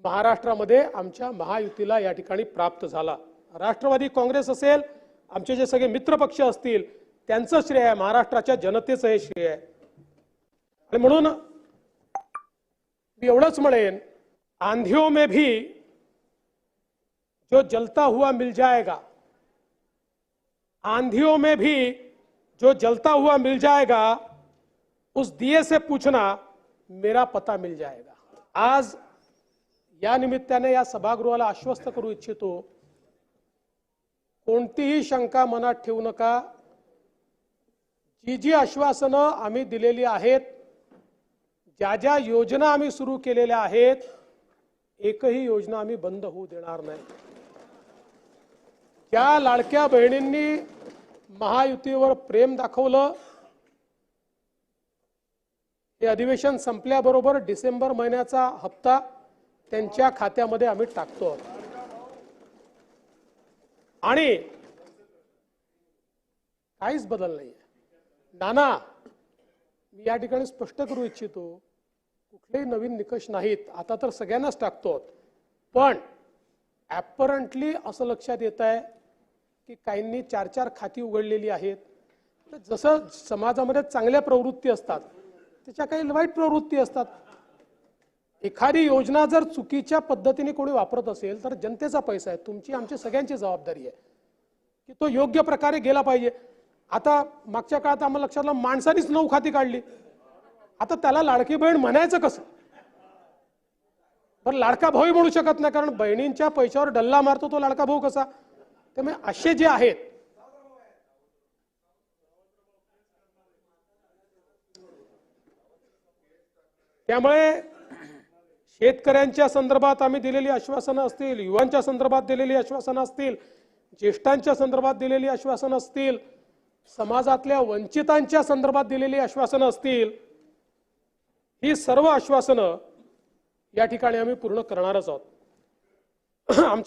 महाराष्ट्रामध्ये आमच्या महायुतीला या ठिकाणी प्राप्त झाला। राष्ट्रवादी काँग्रेस असेल, आमचे जे सगळे मित्रपक्ष असतील, त्यांचं श्रेय आहे, महाराष्ट्राच्या जनतेचं हे श्रेय आहे। आणि म्हणून मी एवढंच म्हणेन, आंधियों में भी जो जलता हुआ मिल जाएगा, आंधियों में भी जो जलता हुआ मिल जाएगा, उस दिए से पूछना मेरा पता मिल जाएगा। आज या निमित्ताने या सभागृहाला आश्वस्त करू इच्छितो, कोणतीही शंका मनात ठेवू नका। जी जी आश्वासनं आम्ही दिलेली आहेत, ज्या ज्या योजना आम्ही सुरू केलेल्या आहेत, एकही योजना आम्ही बंद होऊ देणार नाही। ज्या लाडक्या बहिणींनी महायुतीवर प्रेम दाखवलं, हे अधिवेशन संपल्याबरोबर डिसेंबर महिन्याचा हप्ता त्यांच्या खात्यामध्ये आम्ही टाकतो। आणि काहीच बदल नाहीये। नाना, मी या ठिकाणी स्पष्ट करू इच्छितो, कुठलेही नवीन निकष नाहीत, आता तर सगळ्यांनाच टाकतो। पण ॲपरंटली असं लक्षात येत आहे की काहींनी 4-4 खाती उघडलेली आहेत। तर जसं समाजामध्ये चांगल्या प्रवृत्ती असतात, त्याच्या काही वाईट प्रवृत्ती असतात। एखादी योजना जर चुकीच्या पद्धतीने कोणी वापरत असेल, तर जनतेचा पैसा आहे, तुमची आमची सगळ्यांची जबाबदारी आहे की तो योग्य प्रकारे गेला पाहिजे। आता मागच्या काळात आम्हाला लक्षात आलं, माणसानीच 9 खाती काढली, आता त्याला लाडकी बहीण म्हणायचं कसं? पण लाडका भाऊही म्हणू शकत नाही, कारण बहिणींच्या पैशावर डल्ला मारतो तो लाडका भाऊ कसा? त्यामुळे असे जे आहेत, त्यामुळे शेतकऱ्यांच्या संदर्भात आम्ही दिलेली आश्वासनं असतील, युवांच्या संदर्भात दिलेली आश्वासनं असतील, ज्येष्ठांच्या संदर्भात दिलेली आश्वासनं असतील, समाजातल्या वंचितांच्या संदर्भात दिलेली आश्वासनं असतील, ही सर्व आश्वासनं या ठिकाणी आम्ही पूर्ण करणारच आहोत।